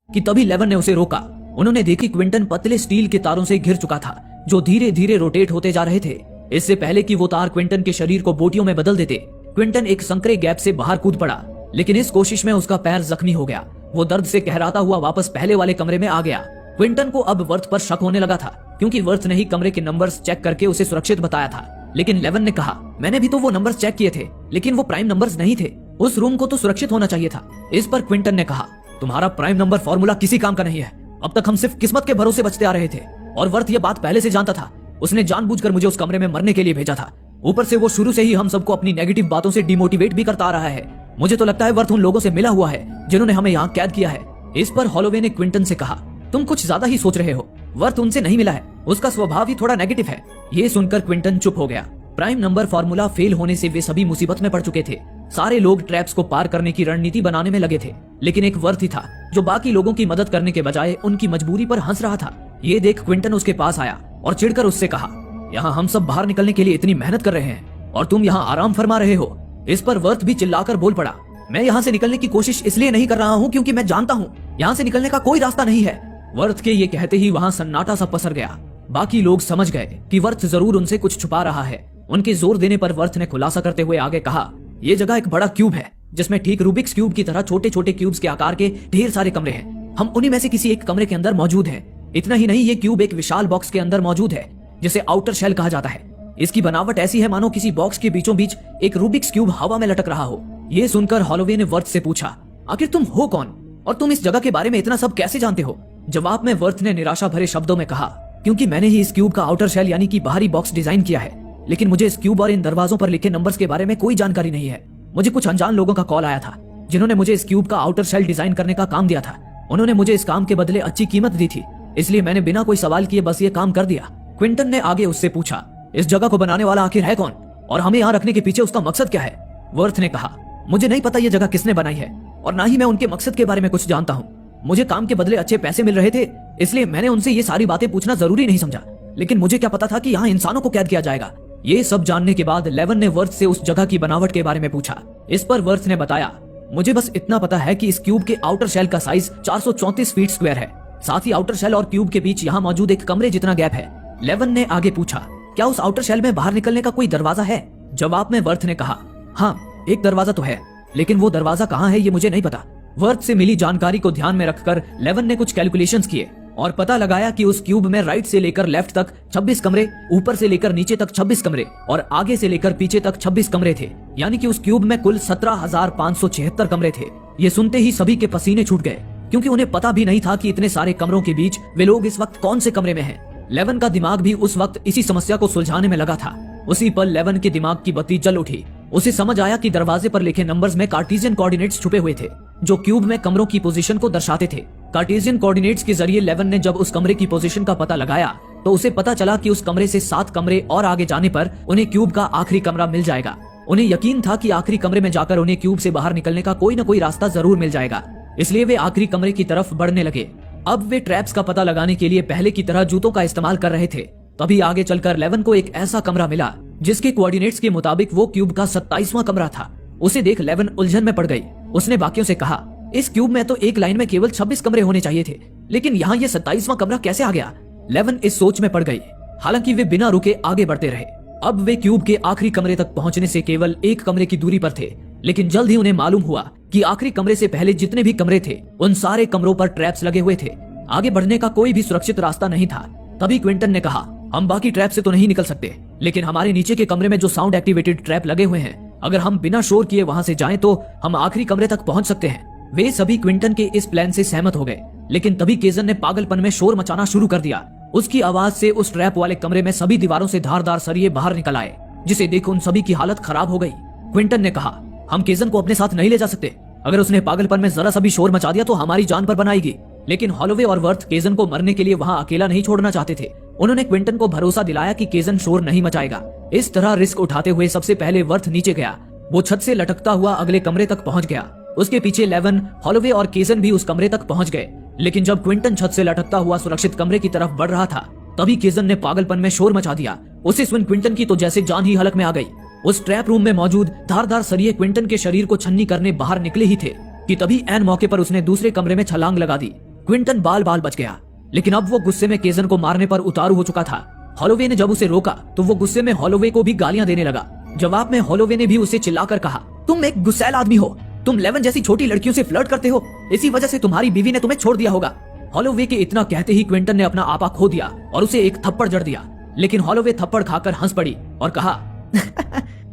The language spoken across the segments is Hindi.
कि तभी लेवन ने उसे रोका। उन्होंने देखी क्विंटन पतले स्टील के तारों से घिर चुका था जो धीरे धीरे रोटेट होते जा रहे थे। इससे पहले कि वो तार क्विंटन के शरीर को बोटियों में बदल देते, क्विंटन एक संकरे गैप से बाहर कूद पड़ा, लेकिन इस कोशिश में उसका पैर जख्मी हो गया। वो दर्द से कहराता हुआ वापस पहले वाले कमरे में आ गया। क्विंटन को अब वर्थ पर शक होने लगा था, क्योंकि वर्थ ने ही कमरे के नंबर्स चेक करके उसे सुरक्षित बताया था। लेकिन लेवन ने कहा, मैंने भी तो वो नंबर्स चेक किए थे, लेकिन वो प्राइम नंबर्स नहीं थे। उस रूम को तो सुरक्षित होना चाहिए था। इस पर क्विंटन ने कहा, तुम्हारा प्राइम नंबर फॉर्मूला किसी काम का नहीं है। अब तक हम सिर्फ किस्मत के भरोसे बचते आ रहे थे, और वर्थ ये बात पहले से जानता था। उसने जानबूझकर मुझे उस कमरे में मरने के लिए भेजा था। ऊपर से वो शुरू से ही हम सबको अपनी नेगेटिव बातों से डिमोटिवेट भी करता आ रहा है। मुझे तो लगता है वर्थ उन लोगों से मिला हुआ है जिन्होंने हमें यहाँ कैद किया है। इस पर हॉलोवे ने क्विंटन से कहा, तुम कुछ ज्यादा ही सोच रहे हो। वर्थ उनसे नहीं मिला है, उसका स्वभाव ही थोड़ा नेगेटिव है। ये सुनकर क्विंटन चुप हो गया। प्राइम नंबर फॉर्मूला फेल होने से वे सभी मुसीबत में पड़ चुके थे। सारे लोग ट्रैप्स को पार करने की रणनीति बनाने में लगे थे, लेकिन एक वर्थ ही था जो बाकी लोगों की मदद करने के बजाय उनकी मजबूरी पर हंस रहा था। ये देख क्विंटन उसके पास आया और चिढ़कर उससे कहा, यहाँ हम सब बाहर निकलने के लिए इतनी मेहनत कर रहे हैं और तुम यहाँ आराम फरमा रहे हो। इस पर वर्थ भी चिल्लाकर बोल पड़ा, मैं यहाँ से निकलने की कोशिश इसलिए नहीं कर रहा हूँ क्योंकि मैं जानता हूँ यहाँ से निकलने का कोई रास्ता नहीं है। वर्थ के ये कहते ही वहाँ सन्नाटा सा पसर गया। बाकी लोग समझ गए कि वर्थ जरूर उनसे कुछ छुपा रहा है। उनके जोर देने पर वर्थ ने खुलासा करते हुए आगे कहा, ये जगह एक बड़ा क्यूब है जिसमें ठीक रूबिक्स क्यूब की तरह छोटे छोटे क्यूब्स के आकार के ढेर सारे कमरे हैं। हम उन्हीं में से किसी एक कमरे के अंदर मौजूद हैं। इतना ही नहीं, ये क्यूब एक विशाल बॉक्स के अंदर मौजूद है जिसे आउटर शेल कहा जाता है। इसकी बनावट ऐसी है मानो किसी बॉक्स के बीचों बीच एक रूबिक्स क्यूब हवा में लटक रहा हो। ये सुनकर हॉलोवे ने वर्थ से पूछा, आखिर तुम हो कौन और तुम इस जगह के बारे में इतना सब कैसे जानते हो? जवाब में वर्थ ने निराशा भरे शब्दों में कहा, क्योंकि मैंने ही इस क्यूब का आउटर शेल यानी कि बाहरी बॉक्स डिजाइन किया है, लेकिन मुझे इस क्यूब और इन दरवाजों पर लिखे नंबर्स के बारे में कोई जानकारी नहीं है। मुझे कुछ अनजान लोगों का कॉल आया था जिन्होंने मुझे इस क्यूब का आउटर शेल डिजाइन करने का काम दिया था। उन्होंने मुझे इस काम के बदले अच्छी कीमत दी थी, इसलिए मैंने बिना कोई सवाल किए बस ये काम कर दिया। क्विंटन ने आगे उससे पूछा, इस जगह को बनाने वाला आखिर है कौन और हमें यहाँ रखने के पीछे उसका मकसद क्या है? वर्थ ने कहा, मुझे नहीं पता ये जगह किसने बनाई है और ना ही मैं उनके मकसद के बारे में कुछ जानता हूँ। मुझे काम के बदले अच्छे पैसे मिल रहे थे, इसलिए मैंने उनसे ये सारी बातें पूछना जरूरी नहीं समझा। लेकिन मुझे क्या पता था कि यहाँ इंसानों को कैद किया जाएगा। ये सब जानने के बाद लेवन ने वर्थ से उस जगह की बनावट के बारे में पूछा। इस पर वर्थ ने बताया, मुझे बस इतना पता है कि इस क्यूब के आउटर शेल का साइज 434 फीट स्क्वायर है। साथ ही आउटर शेल और क्यूब के बीच यहाँ मौजूद एक कमरे जितना गैप है। लेवन ने आगे पूछा, क्या उस आउटर शेल में बाहर निकलने का कोई दरवाजा है? जवाब में वर्थ ने कहा, हाँ एक दरवाजा तो है, लेकिन वो दरवाजा कहाँ है ये मुझे नहीं पता। वर्थ से मिली जानकारी को ध्यान में रखकर लेवन ने कुछ कैलकुलेशंस किए और पता लगाया कि उस क्यूब में राइट से लेकर लेफ्ट तक 26 कमरे, ऊपर से लेकर नीचे तक 26 कमरे और आगे से लेकर पीछे तक 26 कमरे थे। यानी कि उस क्यूब में कुल 17,576 कमरे थे। ये सुनते ही सभी के पसीने छूट गए, क्योंकि उन्हें पता भी नहीं था कि इतने सारे कमरों के बीच वे लोग इस वक्त कौन से कमरे में हैं। लेवन का दिमाग भी उस वक्त इसी समस्या को सुलझाने में लगा था। उसी पल लेवन के दिमाग की बत्ती जल उठी। उसे समझ आया कि दरवाजे पर लिखे नंबर्स में कार्टेशियन कोऑर्डिनेट्स छुपे हुए थे जो क्यूब में कमरों की पोजीशन को दर्शाते थे। कार्टेशियन कोऑर्डिनेट्स के जरिए लेवन ने जब उस कमरे की पोजीशन का पता लगाया तो उसे पता चला कि उस कमरे से 7 कमरे और आगे जाने पर उन्हें क्यूब का आखिरी कमरा मिल जाएगा। उन्हें यकीन था कि आखिरी कमरे में जाकर उन्हें क्यूब से बाहर निकलने का कोई न कोई रास्ता जरूर मिल जाएगा, इसलिए वे आखिरी कमरे की तरफ बढ़ने लगे। अब वे ट्रैप्स का पता लगाने के लिए पहले की तरह जूतों का इस्तेमाल कर रहे थे। तभी आगे चलकर लेवन को एक ऐसा कमरा मिला जिसके कोऑर्डिनेट्स के मुताबिक वो क्यूब का 27वां कमरा था। उसे देख लेवन उलझन में पड़ गई। उसने बाकियों से कहा, इस क्यूब में तो एक लाइन में केवल 26 कमरे होने चाहिए थे, लेकिन यहाँ ये 27वां कमरा कैसे आ गया? लेवन इस सोच में पड़ गई। हालांकि वे बिना रुके आगे बढ़ते रहे। अब वे क्यूब के आखिरी कमरे तक पहुंचने से केवल 1 कमरे की दूरी पर थे, लेकिन जल्द ही उन्हें मालूम हुआ कि आखिरी कमरे से पहले जितने भी कमरे थे उन सारे कमरों पर ट्रैप्स लगे हुए थे। आगे बढ़ने का कोई भी सुरक्षित रास्ता नहीं था। तभी क्विंटन ने कहा, हम बाकी ट्रैप से तो नहीं निकल सकते, लेकिन हमारे नीचे के कमरे में जो साउंड एक्टिवेटेड ट्रैप लगे हुए हैं, अगर हम बिना शोर किए वहां से जाएं तो हम आखिरी कमरे तक पहुंच सकते हैं। वे सभी क्विंटन के इस प्लान से सहमत हो गए, लेकिन तभी केजन ने पागलपन में शोर मचाना शुरू कर दिया। उसकी आवाज से उस ट्रैप वाले कमरे में सभी दीवारों से धारदार सरिये बाहर निकल आए, जिसे देख उन सभी की हालत खराब हो गई। क्विंटन ने कहा, हम केजन को अपने साथ नहीं ले जा सकते। अगर उसने पागलपन में जरा सा भी शोर मचा दिया तो हमारी जान पर बनाएगी। लेकिन हॉलोवे और वर्थ केजन को मरने के लिए वहां अकेला नहीं छोड़ना चाहते थे। उन्होंने क्विंटन को भरोसा दिलाया कि केजन शोर नहीं मचाएगा। इस तरह रिस्क उठाते हुए सबसे पहले वर्थ नीचे गया। वो छत से लटकता हुआ अगले कमरे तक पहुंच गया। उसके पीछे लेवन, हॉलोवे और केजन भी उस कमरे तक पहुंच गए। लेकिन जब क्विंटन छत से लटकता हुआ सुरक्षित कमरे की तरफ बढ़ रहा था, तभी केजन ने पागलपन में शोर मचा दिया। उसे सुन क्विंटन की तो जैसे जान ही हलक में आ गई। उस ट्रैप रूम में मौजूद धारदार सरिये क्विंटन के शरीर को छन्नी करने बाहर निकले ही थे कि तभी ऐन मौके पर उसने दूसरे कमरे में छलांग लगा दी। क्विंटन बाल बाल बच गया, लेकिन अब वो गुस्से में केजन को मारने पर उतारू हो चुका था। हॉलोवे ने जब उसे रोका तो वो गुस्से में हॉलोवे को भी गालियां देने लगा। जवाब में हॉलोवे ने भी उसे चिल्लाकर कहा, तुम एक गुस्सैल आदमी हो, तुम 11 जैसी छोटी लड़कियों से फ्लर्ट करते हो, इसी वजह से तुम्हारी बीवी ने तुम्हें छोड़ दिया होगा। हॉलोवे के इतना कहते ही क्विंटन ने अपना आपा खो दिया और उसे एक थप्पड़ जड़ दिया, लेकिन हॉलोवे थप्पड़ खाकर हंस पड़ी और कहा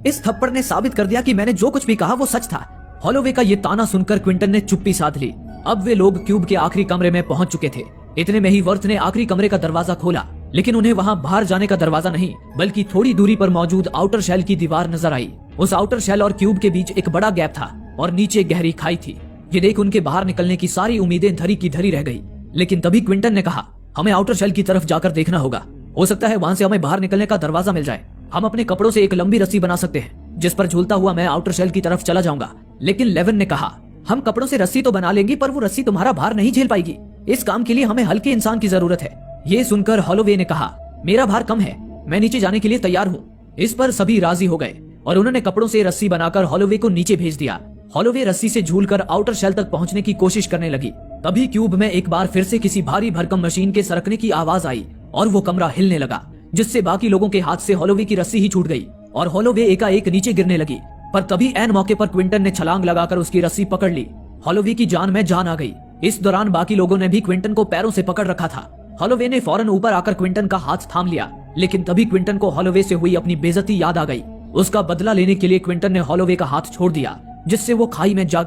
इस थप्पड़ ने साबित कर दिया कि मैंने जो कुछ भी कहा वो सच था। हॉलोवे का ये ताना सुनकर क्विंटन ने चुप्पी साध ली। अब वे लोग क्यूब के आखिरी कमरे में पहुंच चुके थे। इतने में ही वर्थ ने आखिरी कमरे का दरवाजा खोला, लेकिन उन्हें वहां बाहर जाने का दरवाजा नहीं, बल्कि थोड़ी दूरी पर मौजूद आउटर शेल की दीवार नजर आई। उस आउटर शेल और क्यूब के बीच एक बड़ा गैप था और नीचे गहरी खाई थी। ये देख उनके बाहर निकलने की सारी उम्मीदें धरी की धरी रह गई। लेकिन तभी क्विंटन ने कहा, हमें आउटर शेल की तरफ जाकर देखना होगा, हो सकता है वहां से हमें बाहर निकलने का दरवाजा मिल जाए। हम अपने कपड़ों से एक लंबी रस्सी बना सकते हैं जिस पर झूलता हुआ मैं आउटर शेल की तरफ चला जाऊंगा। लेकिन लेवन ने कहा, हम कपड़ों से रस्सी तो बना लेंगे, पर वो रस्सी तुम्हारा भार नहीं झेल पाएगी। इस काम के लिए हमें हल्के इंसान की जरूरत है। ये सुनकर हॉलोवे ने कहा, मेरा भार कम है, मैं नीचे जाने के लिए तैयार हूँ। इस पर सभी राजी हो गए और उन्होंने कपड़ों से रस्सी बनाकर हॉलोवे को नीचे भेज दिया। हॉलोवे रस्सी से झूलकर आउटर शेल तक पहुंचने की कोशिश करने लगी। तभी क्यूब में एक बार फिर से किसी भारी भरकम मशीन के सरकने की आवाज आई और वो कमरा हिलने लगा, जिससे बाकी लोगों के हाथ से हॉलोवे की रस्सी ही छूट गई और हॉलोवे एकाएक नीचे गिरने लगी। पर तभी ऐन मौके पर क्विंटन ने छलांग लगाकर उसकी रस्सी पकड़ ली। हॉलोवे की जान में जान आ गई। इस दौरान बाकी लोगों ने भी क्विंटन को पैरों से पकड़ रखा था। हॉलोवे ने फौरन ऊपर आकर क्विंटन का हाथ थाम लिया, लेकिन तभी क्विंटन को हॉलोवे से हुई अपनी बेइज्जती याद आ गई। उसका बदला लेने के लिए क्विंटन ने हॉलोवे का हाथ छोड़ दिया, जिससे वो खाई में जा